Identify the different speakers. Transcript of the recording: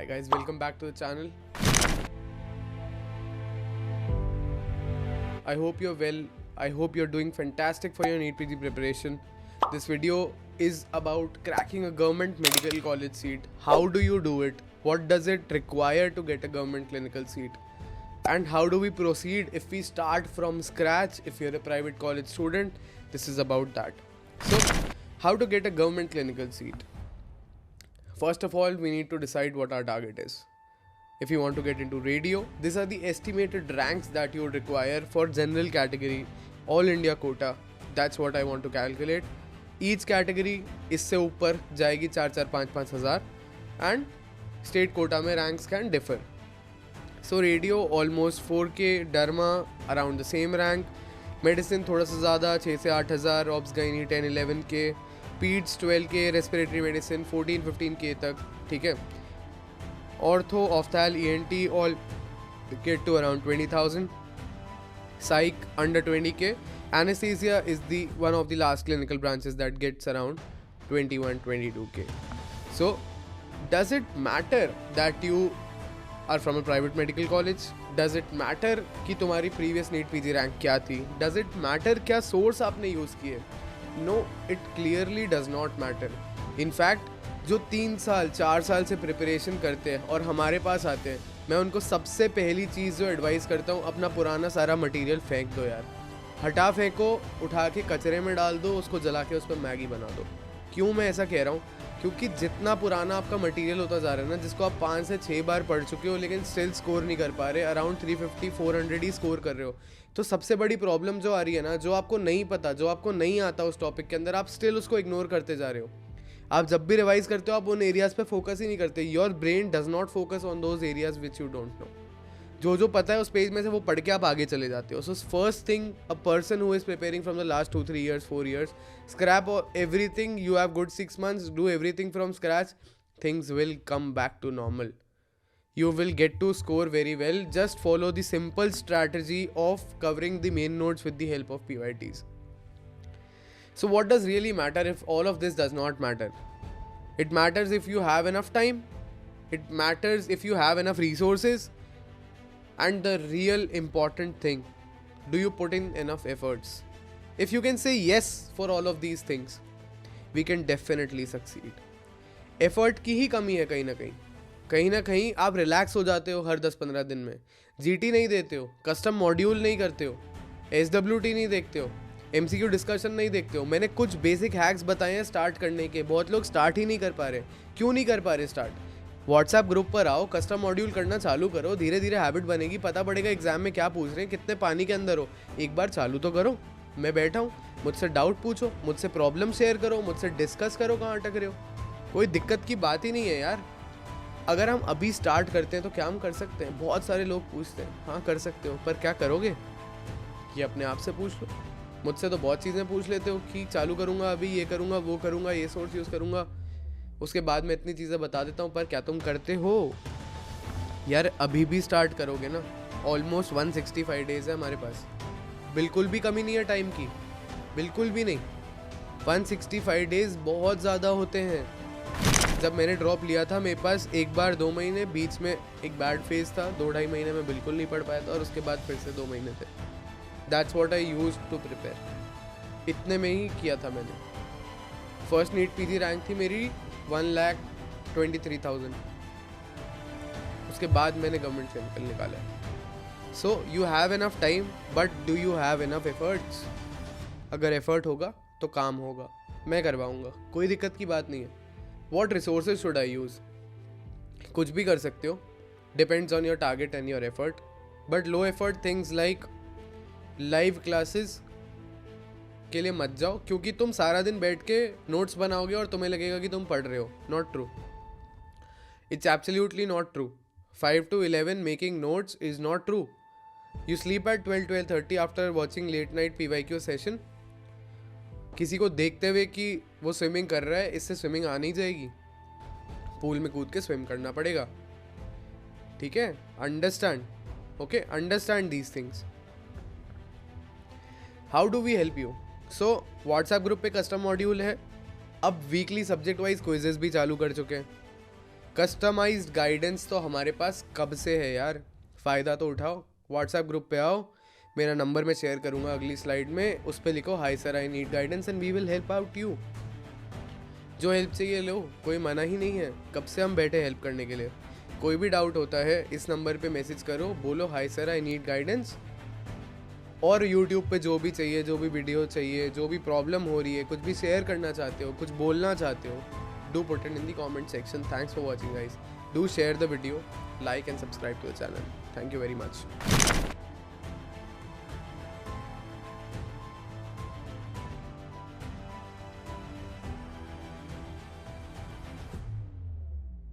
Speaker 1: guys, welcome back to the channel. I hope you're well. I hope you're doing fantastic for your NEET PG preparation. This video is about cracking a government medical college seat. How do you do it? What does it require to get a government clinical seat? And how do we proceed if we start from scratch? If you're a private college student, this is about that. So, how to get a government clinical seat? First of all, we need to decide what our target is. If you want to get into radio, these are the estimated ranks that you would require for general category, all India quota. That's what I want to calculate. Each category इससे ऊपर जाएगी 4-5 हज़ार and state quota में ranks can differ. So radio almost 4K, derma around the same rank, medicine थोड़ा सा ज़्यादा 6 से 8 हज़ार, obs gynae 10-11K, peds 12K, respiratory medicine 14-15K तक, ठीक है. Ortho, opthal, ENT all get to around 20,000. Psych under 20K. Anesthesia is the one of the last clinical branches that gets around 21-22K. So, does it matter that you are from a private medical college? Does it matter कि तुम्हारी previous NEET PG rank क्या थी? Does it matter क्या source आपने use किए? No, it clearly does not matter. In fact, जो 3 साल 4 साल से प्रिपरेशन करते हैं और हमारे पास आते हैं, मैं उनको सबसे पहली चीज़ जो एडवाइस करता हूँ, अपना पुराना सारा मटेरियल फेंक दो यार. हटा फेंको, उठा के कचरे में डाल दो, उसको जला के उस पर मैगी बना दो. क्यों मैं ऐसा कह रहा हूँ? क्योंकि जितना पुराना आपका मटेरियल होता जा रहा है ना, जिसको आप 5 से 6 बार पढ़ चुके हो लेकिन स्टिल स्कोर नहीं कर पा रहे, अराउंड 350-400 ही स्कोर कर रहे हो, तो सबसे बड़ी प्रॉब्लम जो आ रही है ना, जो आपको नहीं पता, जो आपको नहीं आता उस टॉपिक के अंदर, आप स्टिल उसको इग्नोर करते जा रहे हो. आप जब भी रिवाइज करते हो आप उन एरियाज़ पे फोकस ही नहीं करते. Your brain does not focus on those areas which you don't know. जो पता है उस पेज में से वो पढ़ के आप आगे चले जाते हो. So first thing, a person who is preparing from the last 2-3 years 4 years, scrap everything. You have good 6 months, do everything from scratch. Things will come back to normal. You will get to score very well. Just follow the simple strategy of covering the main notes with the help of PYTs. So what does really matter if all of this does not matter? It matters if you have enough time. It matters if you have enough resources. And the real important thing, do you put in enough efforts? If you can say yes for all of these things, we can definitely succeed. Effort की ही कमी है कहीं ना कहीं आप relax हो जाते हो हर 10-15 दिन में. GT नहीं देते हो, कस्टम मॉड्यूल नहीं करते हो, SWT नहीं देखते हो, MCQ डिस्कशन नहीं देखते हो. मैंने कुछ बेसिक हैक्स बताए हैं स्टार्ट करने के. बहुत लोग स्टार्ट ही नहीं कर पा रहे. क्यों नहीं कर पा रहे स्टार्ट? व्हाट्सएप ग्रुप पर आओ, कस्टम मॉड्यूल करना चालू करो, धीरे धीरे हैबिट बनेगी. पता पड़ेगा एग्जाम में क्या पूछ रहे हैं, कितने पानी के अंदर हो. एक बार चालू तो करो. मैं बैठा हूँ, मुझसे डाउट पूछो, मुझसे प्रॉब्लम शेयर करो, मुझसे डिस्कस करो कहाँ अटक रहे हो. कोई दिक्कत की बात ही नहीं है यार. अगर हम अभी स्टार्ट करते हैं तो क्या हम कर सकते हैं? बहुत सारे लोग पूछते हैं, हाँ कर सकते हो, पर क्या करोगे ये अपने आप से पूछ लो. मुझसे तो बहुत चीज़ें पूछ लेते हो कि चालू करूँगा, अभी ये करूँगा, वो करूँगा, ये सोर्स यूज़ करूँगा, उसके बाद मैं इतनी चीज़ें बता देता हूँ, पर क्या तुम करते हो यार? अभी भी स्टार्ट करोगे ना. ऑलमोस्ट 165 डेज़ है हमारे पास. बिल्कुल भी कमी नहीं है टाइम की, बिल्कुल भी नहीं. 165 डेज़ बहुत ज़्यादा होते हैं. जब मैंने ड्रॉप लिया था मेरे पास 1 बार 2 महीने, बीच में एक बैड फेज था, 2-2.5 महीने में बिल्कुल नहीं पढ़ पाया था, और उसके बाद फिर से 2 महीने थे. That's what I use to prepare. इतने में ही किया था मैंने. फर्स्ट नीट PG रैंक थी मेरी 1,23,000. उसके बाद मैंने गवर्नमेंट क्लिनिकल निकाला. So you have enough time, but do you have enough efforts? अगर एफर्ट होगा तो काम होगा. मैं करवाऊँगा, कोई दिक्कत की बात नहीं है. What resources should I use? कुछ भी कर सकते हो, depends on your target and your effort. But low effort things like live classes के लिए मत जाओ, क्योंकि तुम सारा दिन बैठ के नोट्स बनाओगे और तुम्हें लगेगा कि तुम पढ़ रहे हो. Not true. It's absolutely not true. 5 to 11 making notes is not true. You sleep at 12-12:30 after watching late night PYQ session. किसी को देखते हुए कि वो स्विमिंग कर रहा है, इससे स्विमिंग आ नहीं जाएगी. पूल में कूद के स्विम करना पड़ेगा. ठीक है? Understand? Okay, understand these things. How do we help you? So WhatsApp group पे कस्टम मॉड्यूल है. अब वीकली सब्जेक्ट वाइज क्विजेस भी चालू कर चुके हैं. कस्टमाइज्ड गाइडेंस तो हमारे पास कब से है यार, फ़ायदा तो उठाओ। व्हाट्सएप ग्रुप पे आओ, मेरा नंबर मैं शेयर करूँगा अगली स्लाइड में, उस पर लिखो hi sir I need guidance and we will help out you. जो हेल्प चाहिए लो, कोई मना ही नहीं है, कब से हम बैठे हेल्प करने के लिए। कोई भी डाउट होता है इस नंबर पे मैसेज करो, बोलो हाय सर आई नीड गाइडेंस। और यूट्यूब पे जो भी चाहिए, जो भी वीडियो चाहिए, जो भी प्रॉब्लम हो रही है, कुछ भी शेयर करना चाहते हो, कुछ बोलना चाहते हो, do put it in the comment section. Thanks for watching guys, do share the video, like and subscribe to the channel. Thank you very much.